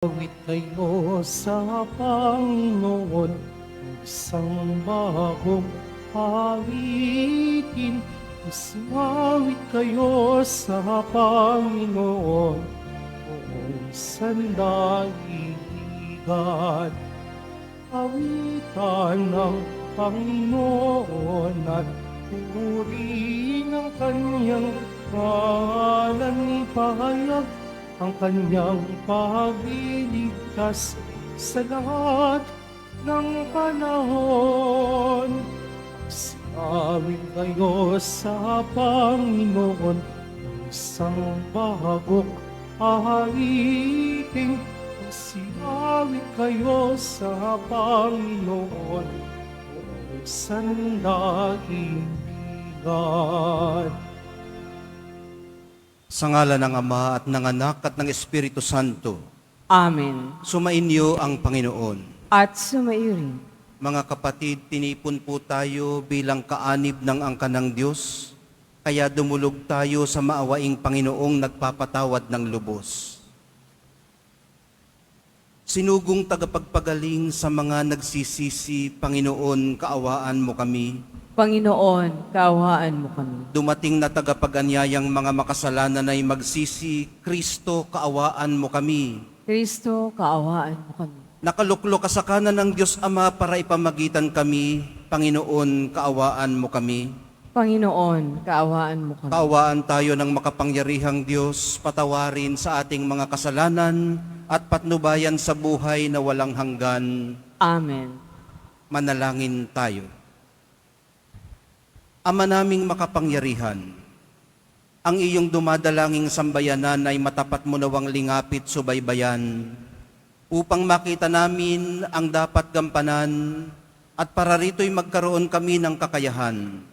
Awit kayo sa Panginoon, isang bagong awitin. Isawit kayo sa Panginoon, buong sandaligan. Awitan ng Panginoon at purihin ang kanyang pangalan, ipahayag ang kanyang pagliligtas sa lahat ng panahon. Sawit kayo sa Panginoon, isang bagong awitin. Sawit kayo sa Panginoon, buong sandaligan. Sa ngala ng Ama at ng Anak at ng Espiritu Santo, Amen. sumainyo ang Panginoon. At sumaiyo rin. Mga kapatid, tinipon po tayo bilang kaanib ng angka ng Diyos, kaya dumulog tayo sa maawaing Panginoong nagpapatawad ng lubos. Sinugong tagapagpagaling sa mga nagsisisi, Panginoon, kaawaan mo kami. Panginoon, kaawaan mo kami. Dumating na tagapag-anyayang mga makasalanan ay magsisi, Kristo, kaawaan mo kami. Kristo, kaawaan mo kami. Nakaluklok ka sa kanan ng Diyos Ama para ipamagitan kami, Panginoon, kaawaan mo kami. Panginoon, kaawaan mo kami. Kaawaan tayo ng makapangyarihang Diyos, patawarin sa ating mga kasalanan at patnubayan sa buhay na walang hanggan. Amen. Manalangin tayo. Ama naming makapangyarihan, ang iyong dumadalanging sambayanan ay matapat mo nawang lingapit subaybayan upang makita namin ang dapat gampanan at para rito'y magkaroon kami ng kakayahan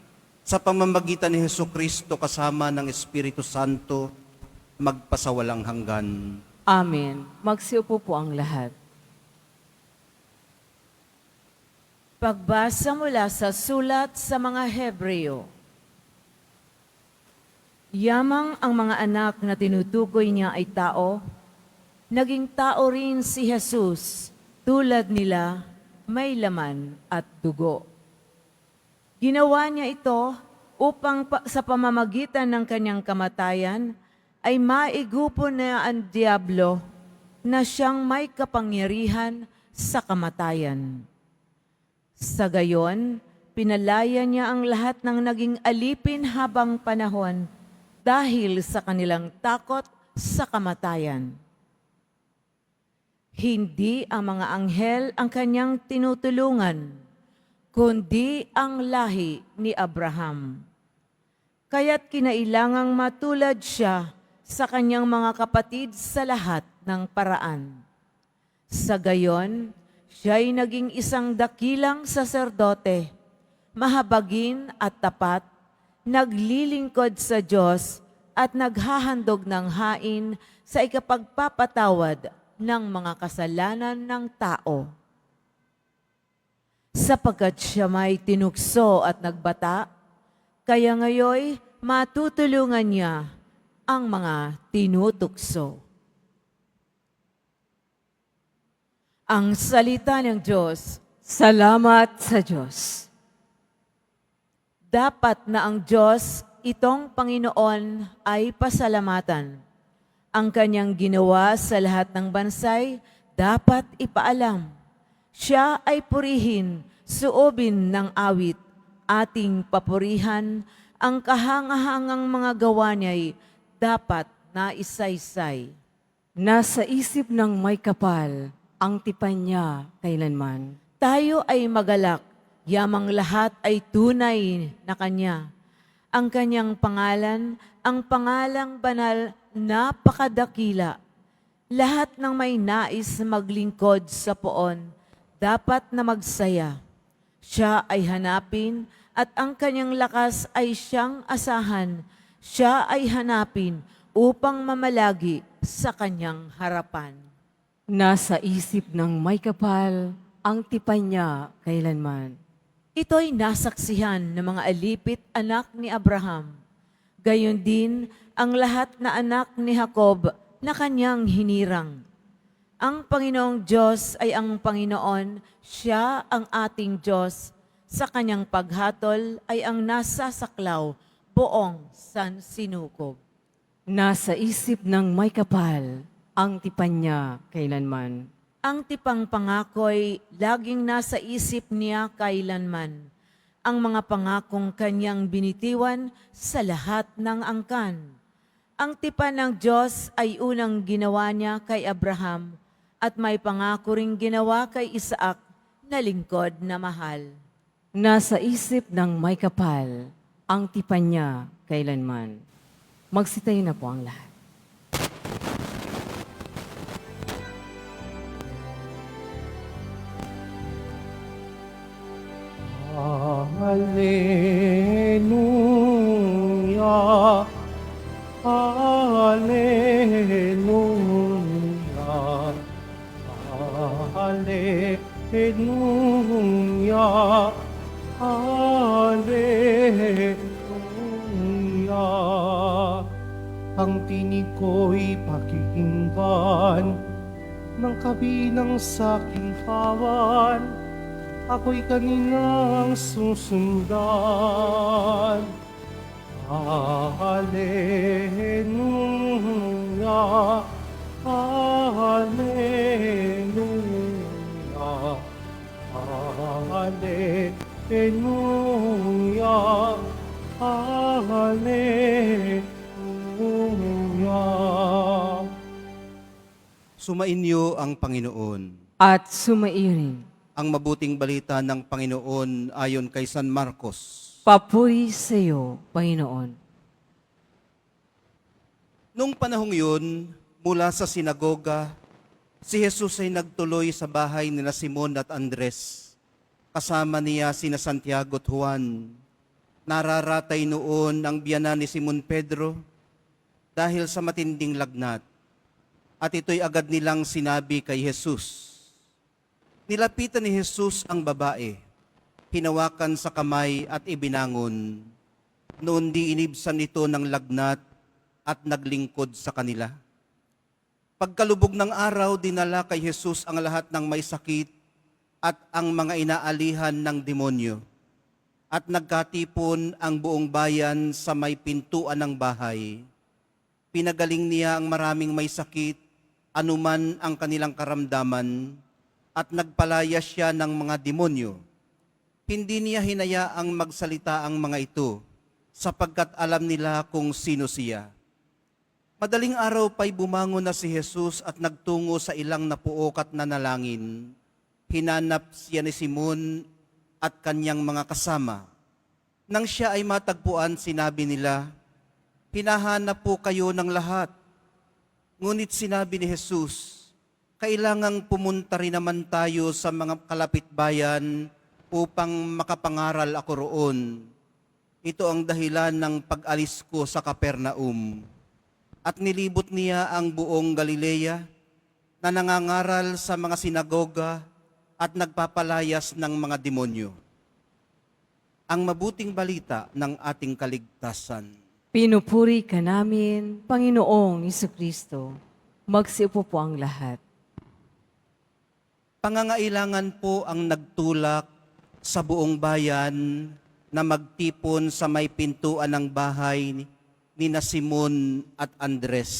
sa pamamagitan ni Hesukristo kasama ng Espiritu Santo magpasawalang hanggan. Amen. Magsiupo po ang lahat. Pagbasa mula sa sulat sa mga Hebreo. Yamang ang mga anak na tinutukoy niya ay tao, naging tao rin si Jesus, tulad nila may laman at dugo. Ginawa niya ito upang sa pamamagitan ng kanyang kamatayan ay maigupon na ang diablo na siyang may kapangyarihan sa kamatayan. Sa gayon, pinalaya niya ang lahat ng naging alipin habang panahon dahil sa kanilang takot sa kamatayan. Hindi ang mga anghel ang kanyang tinutulungan, kundi ang lahi ni Abraham. Kaya't kinailangang matulad siya sa kanyang mga kapatid sa lahat ng paraan. Sa gayon, siya'y naging isang dakilang saserdote, mahabagin at tapat, naglilingkod sa Diyos at naghahandog ng hain sa ikapagpapatawad ng mga kasalanan ng tao. Sapagkat siya may tinukso at nagbata, kaya ngayoy matutulungan niya ang mga tinutukso. Ang salita ng Diyos. Salamat sa Diyos. Dapat na ang Diyos, itong Panginoon, ay pasalamatan. Ang kanyang ginawa sa lahat ng bansay, dapat ipaalam. Siya ay purihin, suobin ng awit, ating papurihan, ang kahangahangang mga gawa niya'y dapat na isaysay. Nasa isip ng may kapal, ang tipan niya kailanman. Tayo ay magalak, yamang lahat ay tunay na kanya. Ang kanyang pangalan, ang pangalang banal, napakadakila. Lahat ng may nais maglingkod sa poon, dapat na magsaya. Siya ay hanapin at ang kanyang lakas ay siyang asahan. Siya ay hanapin upang mamalagi sa kanyang harapan. Nasa isip ng may kapal, ang tipan niya kailanman. Ito'y nasaksihan ng mga alipit anak ni Abraham. Gayon din ang lahat na anak ni Jacob na kanyang hinirang. Ang Panginoong Diyos ay ang Panginoon, siya ang ating Diyos. Sa kanyang paghatol ay ang nasa saklaw, buong sansinukob. Nasa isip ng may kapal, ang tipan niya kailanman. Ang tipang pangako'y laging nasa isip niya kailanman. Ang mga pangakong kanyang binitiwan sa lahat ng angkan. Ang tipan ng Diyos ay unang ginawa niya kay Abraham at may pangako ring ginawa kay Isaac na lingkod na mahal. Nasa isip ng may kapal, ang tipan niya kailanman. Magsitayo na po ang lahat. Hallelujah, Hallelujah, Hallelujah, Hallelujah. Ang tinig ko'y pakikinggan ng kabinang saking kawan. Ako'y kaninang susundan. Hallelujah, Hallelujah, Hallelujah, Hallelujah. Sumainyo ang Panginoon. At sumairin, Ang mabuting balita ng Panginoon ayon kay San Marcos. papuri sa iyo, Panginoon. Noong panahong yun, mula sa sinagoga, si Jesus ay nagtuloy sa bahay nila Simon at Andres. Kasama niya sina Santiago at Juan. Nararatay noon ang biyanan ni Simon Pedro dahil sa matinding lagnat. At ito'y agad nilang sinabi kay Jesus. Nilapitan ni Jesus ang babae, hinawakan sa kamay at ibinangon. Noon di inibsan ito ng lagnat at naglingkod sa kanila. Pagkalubog ng araw, dinala kay Jesus ang lahat ng may sakit at ang mga inaalihan ng demonyo. At nagkatipon ang buong bayan sa may pintuan ng bahay. Pinagaling niya ang maraming may sakit, anuman ang kanilang karamdaman, at nagpalaya siya ng mga demonyo. Hindi niya hinayaang magsalita ang mga ito, sapagkat alam nila kung sino siya. Madaling araw pa'y bumangon na si Jesus at nagtungo sa ilang napuok at nanalangin. Hinanap siya ni Simon at kanyang mga kasama. Nang siya ay matagpuan, sinabi nila, "Hinahanap po kayo ng lahat." Ngunit sinabi ni Jesus, kailangang pumunta rin naman tayo sa mga kalapit bayan upang makapangaral ako roon. Ito ang dahilan ng pag-alis ko sa Capernaum. At nilibot niya ang buong Galilea na nangangaral sa mga sinagoga at nagpapalayas ng mga demonyo. Ang mabuting balita ng ating kaligtasan. Pinupuri ka namin, Panginoong Jesucristo. Magsiupo po ang lahat. Pangangailangan po ang nagtulak sa buong bayan na magtipon sa may pintuan ng bahay ni na Simon at Andres.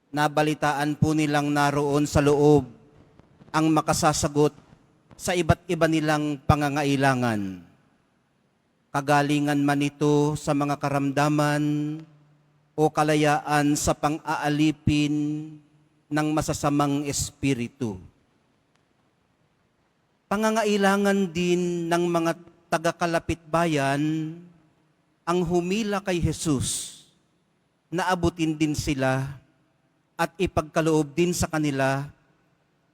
Nabalitaan po nilang naroon sa loob ang makasasagot sa iba't iba nilang pangangailangan. Kagalingan man ito sa mga karamdaman o kalayaan sa pang-aalipin ng masasamang espiritu. Pangangailangan din ng mga taga-kalapit bayan ang humila kay Jesus na abutin din sila at ipagkaloob din sa kanila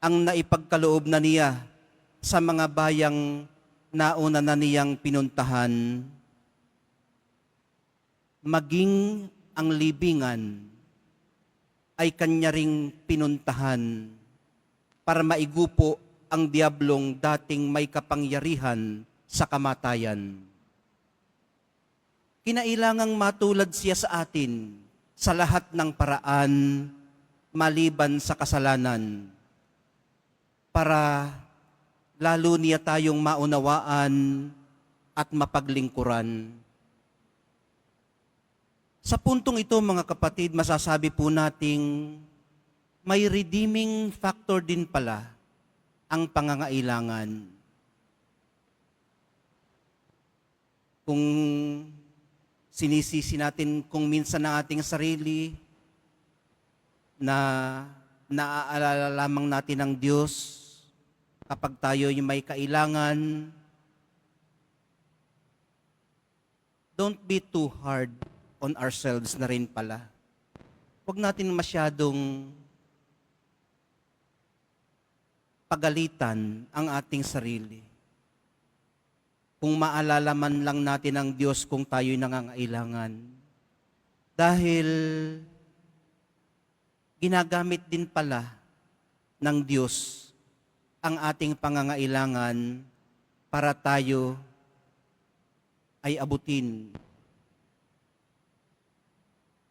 ang naipagkaloob na niya sa mga bayang nauna na niyang pinuntahan. Maging ang libingan ay kanya ring pinuntahan para maigupo ang diablong dating may kapangyarihan sa kamatayan. Kinailangang matulad siya sa atin sa lahat ng paraan maliban sa kasalanan, para lalo niya tayong maunawaan at mapaglingkuran. Sa puntong ito, mga kapatid, masasabi po nating may redeeming factor din pala ang pangangailangan. Kung sinisisi natin kung minsan ang ating sarili na naaalala lamang natin ng Diyos kapag tayo yung may kailangan, don't be too hard on ourselves na rin pala. Huwag natin masyadong pagalitan ang ating sarili. Kung maalala man lang natin ang Diyos kung tayo'y nangangailangan. Dahil ginagamit din pala ng Diyos ang ating pangangailangan para tayo ay abutin.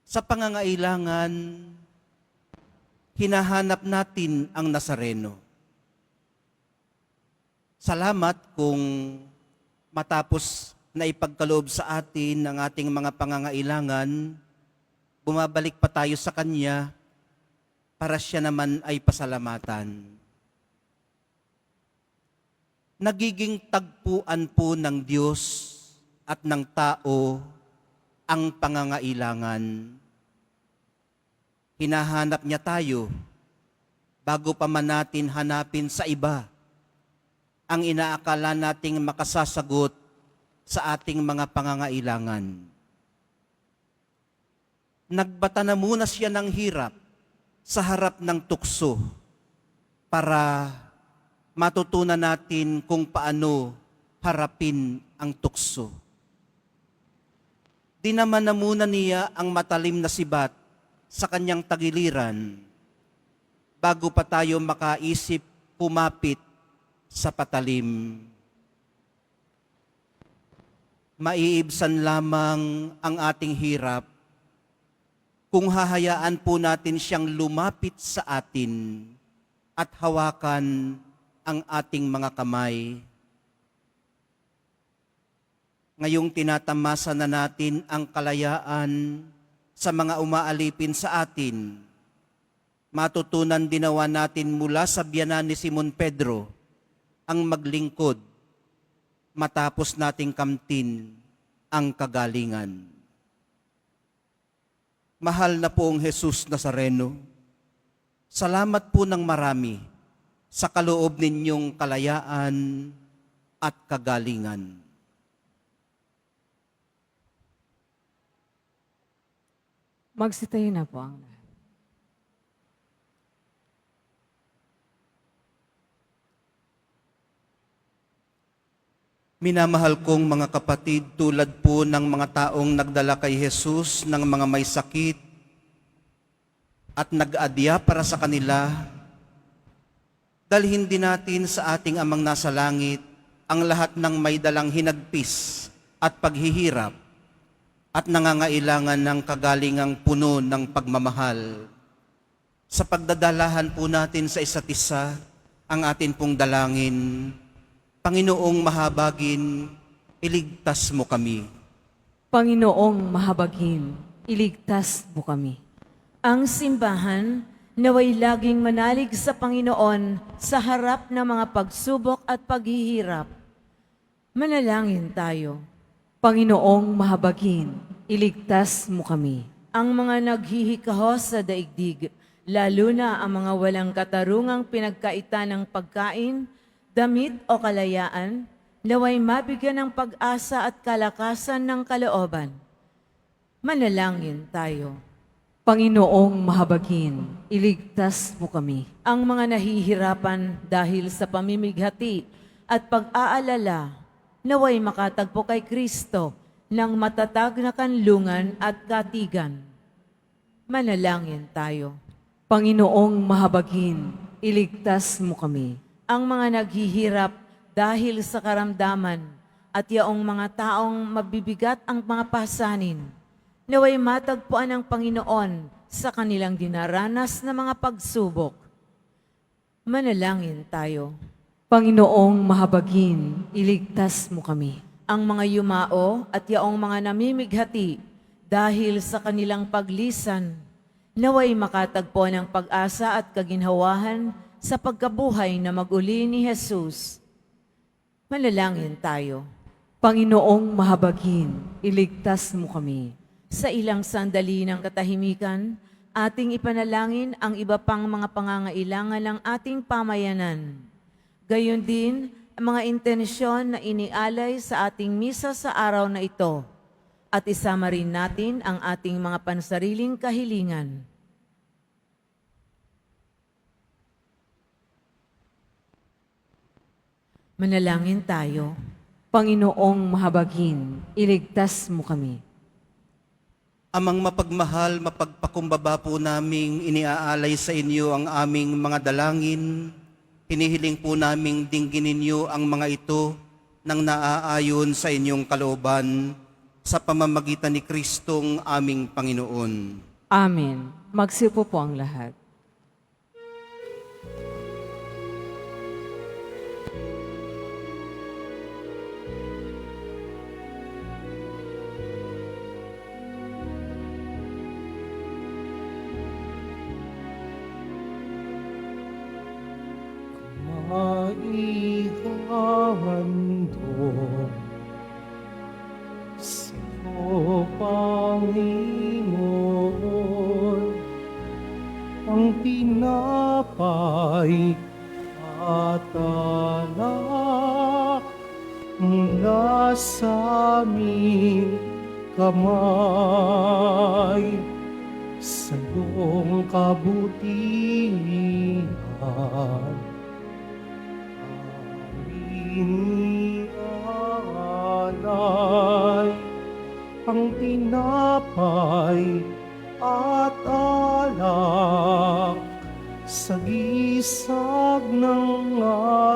Sa pangangailangan, hinahanap natin ang Nazareno. Salamat kung matapos na ipagkaloob sa atin ang ating mga pangangailangan, bumabalik pa tayo sa Kanya para siya naman ay pasalamatan. Nagiging tagpuan po ng Diyos at ng tao ang pangangailangan. Hinahanap niya tayo bago pa man natin hanapin sa iba ang inaakala nating makasasagot sa ating mga pangangailangan. Nagbata na muna siya ng hirap sa harap ng tukso para matutunan natin kung paano harapin ang tukso. Dinaman na muna niya ang matalim na sibat sa kanyang tagiliran bago pa tayo makaisip kumapit sa patalim. Maiibsan lamang ang ating hirap kung hahayaan po natin siyang lumapit sa atin at hawakan ang ating mga kamay. Ngayong tinatamasa na natin ang kalayaan sa mga umaalipin sa atin, matutunan dinawa natin mula sa biyanan ni Simon Pedro ang maglingkod matapos nating kamtin ang kagalingan. Mahal na poong Jesus Nazareno, salamat po ng marami sa kaloob ninyong kalayaan at kagalingan. Magsitayo na po ang lahat. Minamahal kong mga kapatid, tulad po ng mga taong nagdala kay Jesus ng mga may sakit at nag-adya para sa kanila, dalhin din natin sa ating Amang nasa langit ang lahat ng may dalang hinagpis at paghihirap at nangangailangan ng kagalingang puno ng pagmamahal. Sa pagdadalahan po natin sa isa't isa, ang atin pong dalangin, Panginoong mahabagin, iligtas mo kami. Panginoong mahabagin, iligtas mo kami. Ang simbahan naway laging manalig sa Panginoon sa harap ng mga pagsubok at paghihirap. Manalangin tayo. Panginoong mahabagin, iligtas mo kami. Ang mga naghihikahos sa daigdig, lalo na ang mga walang katarungang pinagkaitan ng pagkain, damit o kalayaan, naway mabigyan ng pag-asa at kalakasan ng kalooban. Manalangin tayo. Panginoong mahabagin, iligtas mo kami. Ang mga nahihirapan dahil sa pamimighati at pag-aalala, naway makatagpo kay Kristo ng matatag na kanlungan at katigan. Manalangin tayo. Panginoong mahabagin, iligtas mo kami. Ang mga naghihirap dahil sa karamdaman at yaong mga taong mabibigat ang mga pasanin, Naway matagpuan ng Panginoon sa kanilang dinaranas na mga pagsubok. Manalangin tayo. Panginoong mahabagin, iligtas mo kami. Ang mga yumao at yaong mga namimighati dahil sa kanilang paglisan, naway makatagpo ng pag-asa at kaginhawahan sa pagkabuhay na mag-uli ni Jesus. Manalangin tayo. Panginoong mahabagin, iligtas mo kami. Sa ilang sandali ng katahimikan, ating ipanalangin ang iba pang mga pangangailangan ng ating pamayanan. Gayon din, ang mga intensyon na inialay sa ating misa sa araw na ito at isama rin natin ang ating mga pansariling kahilingan. Manalangin tayo. Panginoong mahabagin, iligtas mo kami. Amang mapagmahal, mapagpakumbaba po naming iniaalay sa inyo ang aming mga dalangin. Hinihiling po naming dinggin ninyo ang mga ito nang naaayon sa inyong kalooban sa pamamagitan ni Kristong aming Panginoon. Amen. Magsiupo po ang lahat. Maihandog sa'yo, Panginoon, ang tinapay at alak mula sa aming kamay sa iyong kabutihan. Inialay ang tinapay at alak sa gisag ng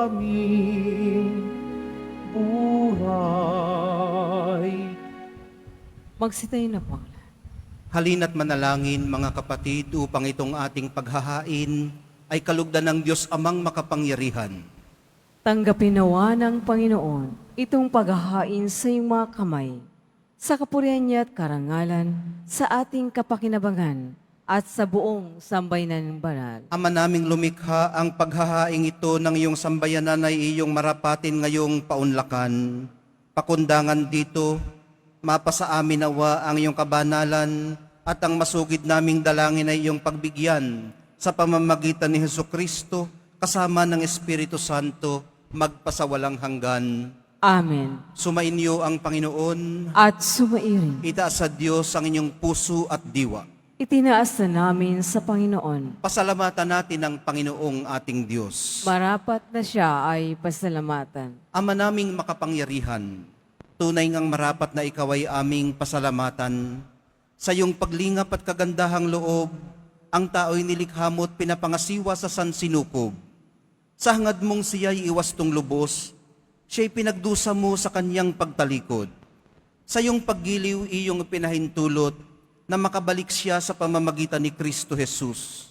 aming buhay. Magsitayo na po ang lahat. Halina't manalangin mga kapatid upang itong ating paghahain ay kalugdan ng Diyos Amang makapangyarihan. Tanggapin nawa ng Panginoon itong paghahain sa iyong mga kamay, sa kapurihan niya at karangalan, sa ating kapakinabangan, at sa buong sambayanan ng banal. Ama naming lumikha, ang paghahaing ito ng iyong sambayanan ay iyong marapatin ngayong paunlakan. Pakundangan dito, mapasa amin nawa ang iyong kabanalan at ang masugid naming dalangin ay iyong pagbigyan sa pamamagitan ni Hesukristo kasama ng Espiritu Santo magpasawalang hanggan. Amen. Sumainyo ang Panginoon. At sumairin. Itaas sa Diyos ang inyong puso at diwa. Itinaas na namin sa Panginoon. Pasalamatan natin ang Panginoong ating Diyos. Marapat na siya ay pasalamatan. Ama naming makapangyarihan, tunay ngang marapat na ikaw ay aming pasalamatan. Sa iyong paglingap at kagandahang loob, ang tao'y nilikha mo at pinapangasiwa sa sansinukob. Sa hangad mong siya'y iwastong lubos, siya'y pinagdusa mo sa kanyang pagtalikod. Sa iyong paggiliw iyong pinahintulot na makabalik siya sa pamamagitan ni Kristo Jesus.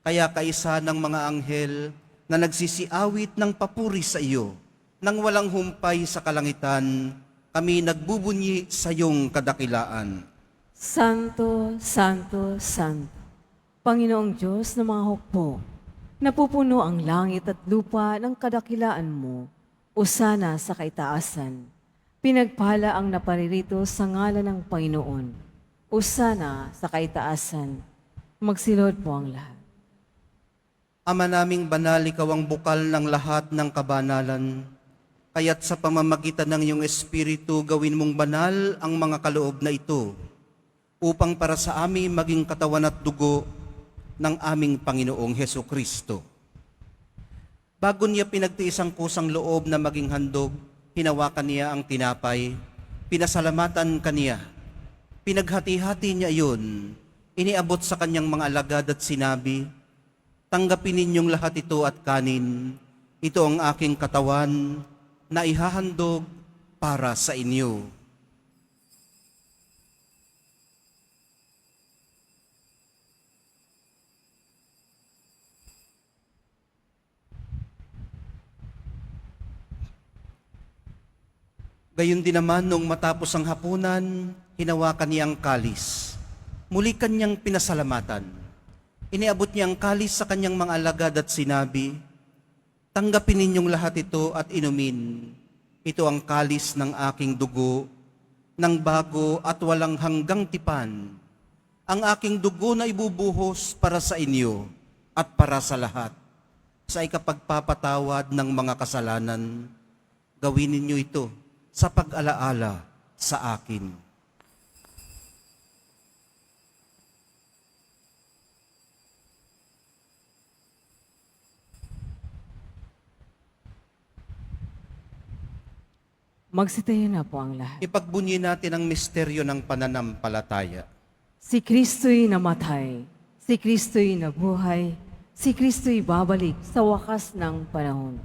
Kaya kaisa ng mga anghel na nagsisiawit ng papuri sa iyo, nang walang humpay sa kalangitan, kami nagbubunyi sa iyong kadakilaan. Santo, Santo, Santo, Panginoong Diyos ng mga hukbo, napupuno ang langit at lupa ng kadakilaan mo, usana sa kaitaasan. Pinagpala ang naparirito sa ngalan ng Panginoon, usana sa kaitaasan. Magsilod po ang lahat. Ama naming banal, ikaw ang bukal ng lahat ng kabanalan. Kaya't sa pamamagitan ng iyong Espiritu, gawin mong banal ang mga kaloob na ito, upang para sa amin maging katawan at dugo ng aming Panginoong Hesukristo. Bago niya pinagtiis ang kusang loob na maging handog, hinawakan niya ang tinapay, pinasalamatan kaniya, pinaghati-hati niya iyon, iniabot sa kanyang mga alagad at sinabi, tanggapin ninyong lahat ito at kanin, ito ang aking katawan na ihahandog para sa inyo. Gayon din naman nung matapos ang hapunan, hinawakan niya ang kalis. Muli kanyang pinasalamatan. Iniabot niya ang kalis sa kanyang mga alagad at sinabi, "Tanggapin ninyong lahat ito at inumin. Ito ang kalis ng aking dugo, ng bago at walang hanggang tipan. Ang aking dugo na ibubuhos para sa inyo at para sa lahat. Sa ikapagpapatawad ng mga kasalanan, gawin ninyo ito sa pag-alaala sa akin." Magsitayo na po ang lahat. Ipagbunyi natin ang misteryo ng pananampalataya. Si Kristo'y namatay, si Kristo'y nabuhay, si Kristo'y babalik sa wakas ng panahon.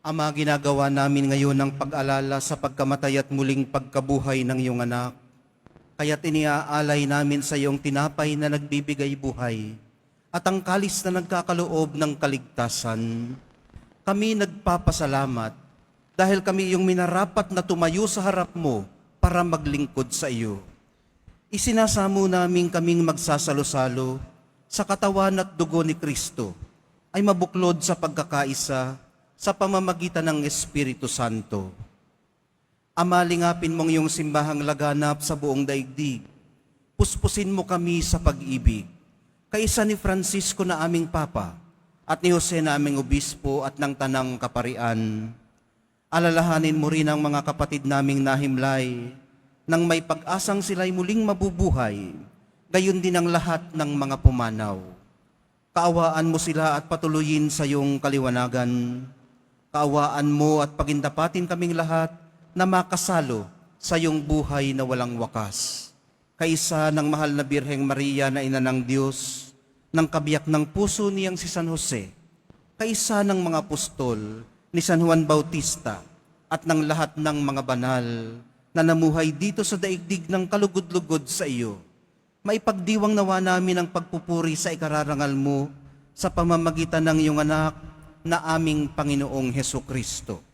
Ama, ginagawa namin ngayon ang pag-alala sa pagkamatay at muling pagkabuhay ng iyong anak. Kaya't iniaalay namin sa iyong tinapay na nagbibigay buhay at ang kalis na nagkakaloob ng kaligtasan. Kami nagpapasalamat dahil kami iyong minarapat na tumayo sa harap mo para maglingkod sa iyo. Isinasamo namin kaming magsasalo-salo sa katawan at dugo ni Kristo ay mabuklod sa pagkakaisa sa pamamagitan ng Espiritu Santo. Ama, lingapin mong iyong simbahang laganap sa buong daigdig. Puspusin mo kami sa pag-ibig. Kaisa ni Francisco na aming Papa at ni Jose na aming Obispo at ng Tanang Kaparian. Alalahanin mo rin ang mga kapatid naming nahimlay nang may pag-asang sila'y muling mabubuhay, gayon din ang lahat ng mga pumanaw. Kaawaan mo sila at patuloyin sa iyong kaliwanagan. Kaawaan mo at pagindapatin kaming lahat na makasalo sa iyong buhay na walang wakas. Kaisa ng mahal na Birheng Maria na ina ng Diyos, ng kabiyak ng puso niyang si San Jose, kaisa ng mga apostol, ni San Juan Bautista at ng lahat ng mga banal na namuhay dito sa daigdig ng kalugod-lugod sa iyo. Maipagdiwang nawa namin ang pagpupuri sa ikararangal mo sa pamamagitan ng iyong anak na aming Panginoong Hesukristo.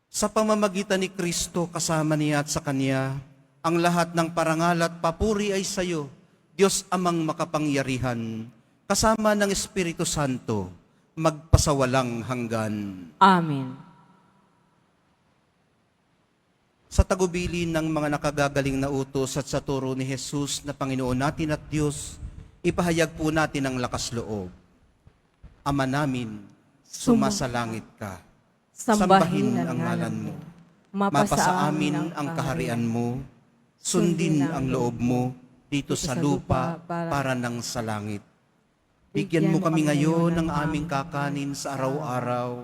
Sa pamamagitan ni Kristo kasama niya at sa Kanya, ang lahat ng parangal at papuri ay sa iyo, Diyos Amang makapangyarihan, kasama ng Espiritu Santo, magpasawalang hanggan. Amen. Sa tagubilin ng mga nakagagaling na utos at sa turo ni Jesus na Panginoon natin at Diyos, ipahayag po natin ang lakas loob. Ama namin, sumasalangit ka. Sambahin ang ngalan mo. Mapasa amin ang kaharian mo. Sundin ang loob mo dito sa lupa para ng sa langit. Bigyan mo kami ngayon ng aming kakanin sa araw-araw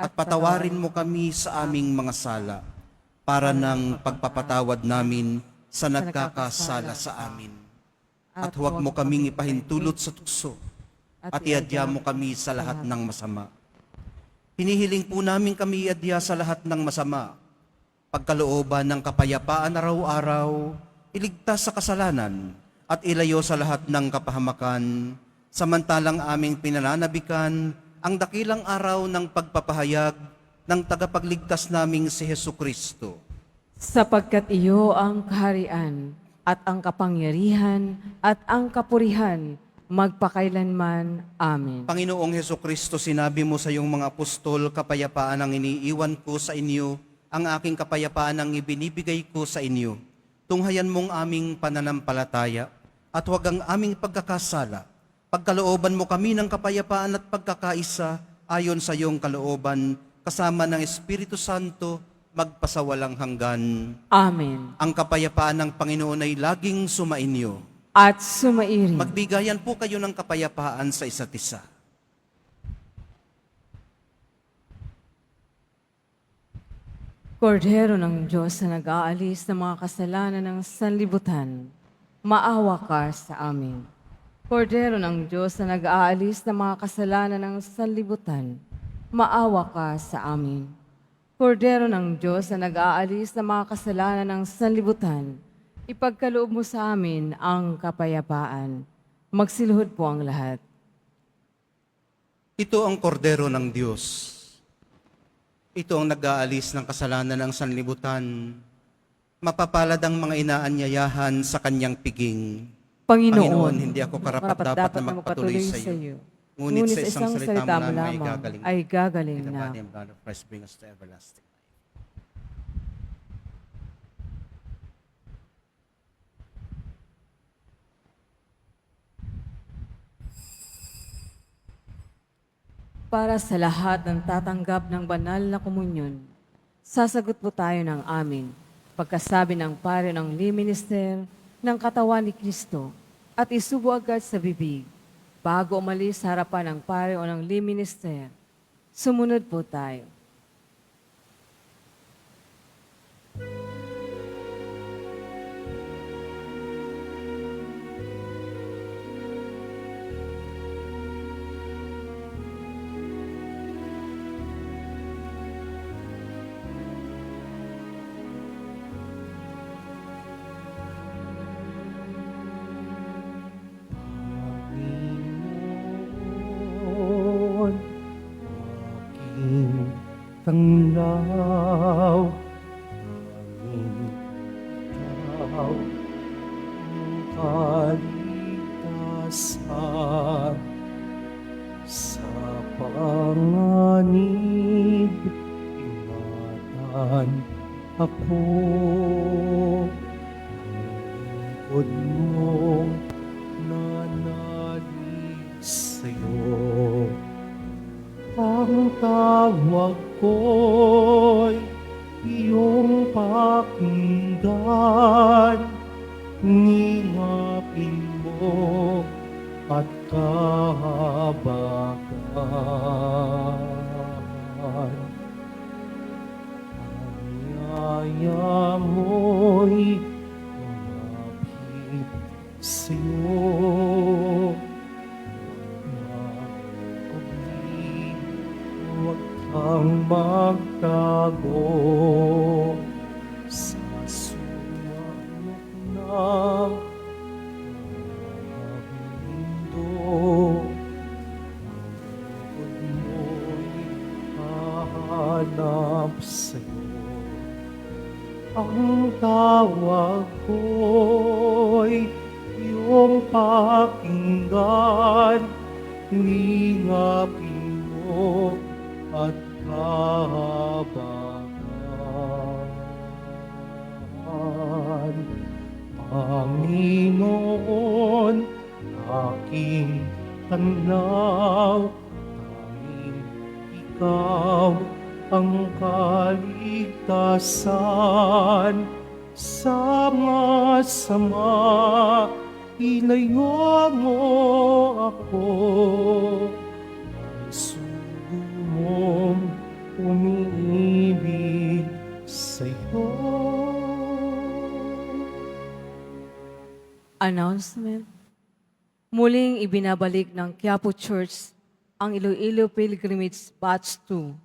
at patawarin mo kami sa aming mga sala para ng pagpapatawad namin sa nagkakasala sa amin. At huwag mo kaming ipahintulot sa tukso at iadya mo kami sa lahat ng masama. Hinihiling po namin kami iadya sa lahat ng masama, pagkalooban ng kapayapaan araw-araw, iligtas sa kasalanan at ilayo sa lahat ng kapahamakan, samantalang aming pinananabikan ang dakilang araw ng pagpapahayag ng tagapagligtas naming si Hesukristo. Sapagkat iyo ang kaharian at ang kapangyarihan at ang kapurihan magpakailanman. Amen. Panginoong Hesukristo, sinabi mo sa iyong mga apostol, kapayapaan ang iniiwan ko sa inyo, ang aking kapayapaan ang ibinibigay ko sa inyo. Tunghayan mong aming pananampalataya at huwag ang aming pagkakasala. Pagkalooban mo kami ng kapayapaan at pagkakaisa ayon sa iyong kalooban, kasama ng Espiritu Santo, magpasawalang hanggan. Amen. Ang kapayapaan ng Panginoon ay laging sumainyo. At sumairin. Magbigayan po kayo ng kapayapaan sa isa't isa. Kordero ng Diyos na nag-aalis ng mga kasalanan ng sanlibutan, maawa ka sa amin. Kordero ng Diyos na nag-aalis ng mga kasalanan ng sanlibutan, maawa ka sa amin. Kordero ng Diyos na nag-aalis ng mga kasalanan ng sanlibutan, ipagkaloob mo sa amin ang kapayapaan. Magsiluhod po ang lahat. Ito ang kordero ng Diyos. Ito ang nag-aalis ng kasalanan ng sanlibutan. Mapapalad ang mga inaanyayahan sa kanyang piging. Panginoon, hindi ako karapat-dapat na magpatuloy sa iyo. Ngunit sa isang salita mo lamang ay gagaling The na. body and blood of Christ bring us to everlasting life. Para sa lahat ng tatanggap ng banal na komunyon, sasagot po tayo ng amin. Pagkasabi ng pare ng liminister ng katawan ni Kristo at isubo agad sa bibig bago umalis sa harapan ng pare o ng liminister. Sumunod po tayo. Panginoon, aking tanglaw, tanging ikaw ang kaligtasan. Sa panganib, ingatan ako, lingkod mo, nanalig sa'yo. Ang tawag ko'y iyong pakinggan, ngingapin mo at kahabagan. Ang yaya mo'y umapit sa'yo. Mag-abig, huwag kang magtago sa sulok ng mundo. Ang mo'y hahanap sa'yo. Ang tawag ko'y iyong pakinggan, lingapin mo at kahabagan. Panginoon, aking tanaw, tanging ikaw ang kaligtasan. Sama-sama, ilayo mo ako. Ang sugo mong umiibig sa'yo. Announcement. Muling ibinabalik ng Quiapo Church ang Iloilo Pilgrimage Batch 2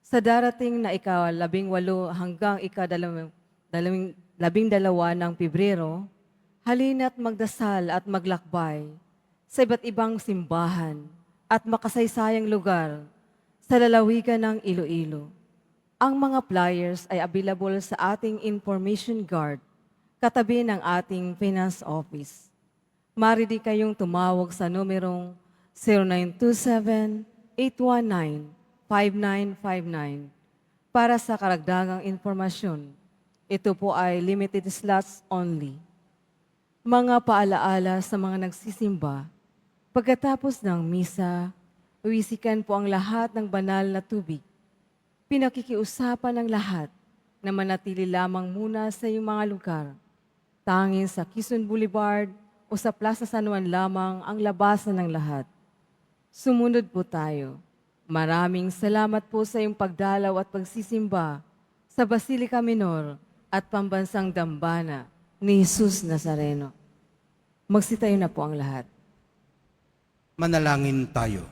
sa darating na ika-18 hanggang ika-12 ng Pebrero. Halina't magdasal at maglakbay sa iba't ibang simbahan at makasaysayang lugar sa lalawigan ng Iloilo. Ang mga flyers ay available sa ating information guard katabi ng ating finance office. Maaari kayong tumawag sa numerong 0927-819-5959 para sa karagdagang informasyon. Ito po ay limited slots only. Mga paalaala sa mga nagsisimba, pagkatapos ng misa, uwisikan po ang lahat ng banal na tubig. Pinakikiusapan ng lahat na manatili lamang muna sa iyong mga lugar. Tanging sa Quezon Boulevard o sa Plaza San Juan lamang ang labasan ng lahat. Sumunod po tayo. Maraming salamat po sa iyong pagdalaw at pagsisimba sa Basilica Minor at Pambansang Dambana ni Jesus Nazareno. Magsitayo na po ang lahat. Manalangin tayo.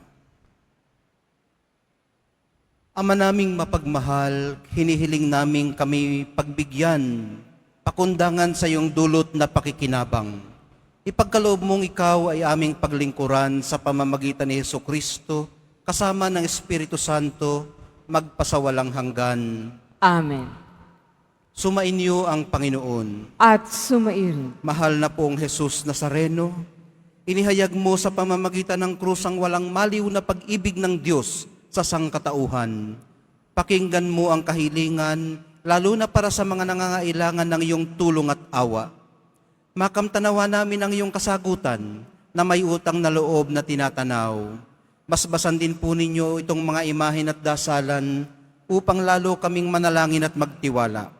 Ama naming mapagmahal, hinihiling namin kami pagbigyan, pakundangan sa iyong dulot na pakikinabang. Ipagkaloob mong ikaw ay aming paglingkuran sa pamamagitan ni Jesucristo, kasama ng Espiritu Santo, magpasawalang hanggan. Amen. Sumainyo ang Panginoon. At sumairin. Mahal na pong Jesus Nazareno, inihayag mo sa pamamagitan ng krus ang walang maliw na pag-ibig ng Diyos sa sangkatauhan. Pakinggan mo ang kahilingan, lalo na para sa mga nangangailangan ng iyong tulong at awa. Makamtanawa namin ang iyong kasagutan na may utang na loob na tinatanaw. Basbasan din po ninyo itong mga imahen at dasalan upang lalo kaming manalangin at magtiwala.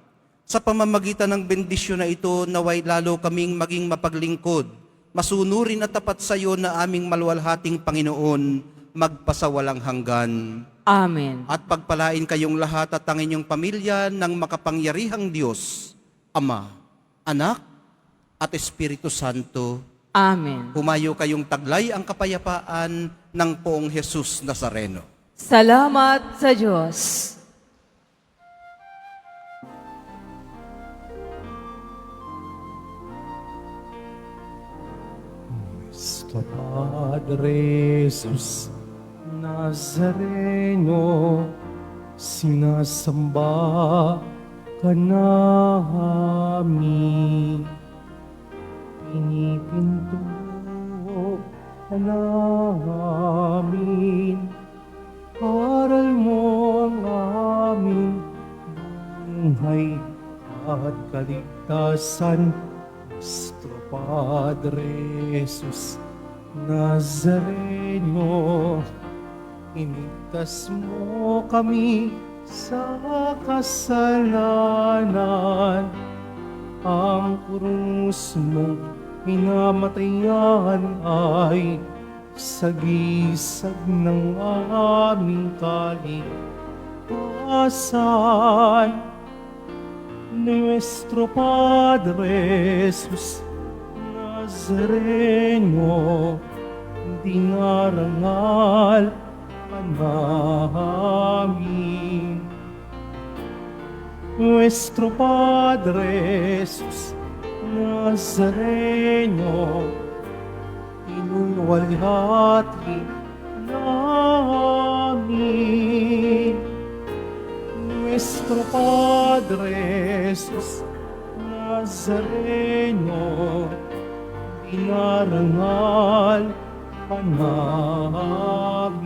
Sa pamamagitan ng bendisyon na ito, naway lalo kaming maging mapaglingkod, masunurin at tapat sa iyo na aming maluwalhating Panginoon, magpasawalang hanggan. Amen. At pagpalain kayong lahat at ang inyong pamilya ng makapangyarihang Diyos, Ama, Anak, at Espiritu Santo. Amen. Humayo kayong taglay ang kapayapaan ng Poong Jesus Nazareno. Salamat sa Diyos. Nuestro Padre Jesus Nazareno, sinasamba ka namin. Pinipinto ka namin. Aral mo ang aming buhay at kaligtasan. Nuestro Padre Jesus Nazareno, iligtas mo kami sa kasalanan. Ang krus mong pinamatayan ay sagisag ng aming kaligtasan. Nuestro Padre Jesus Nazareno, dinarangal ka namin. Nuestro Padre Jesus Nazareno, inuwalhati namin. Nuestro Padre Jesus Nazareno, dinarangal ka namin.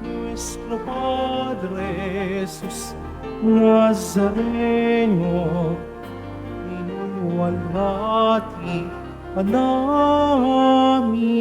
Nuestro Padre Jesus Nazareno, inuwalhati ka namin.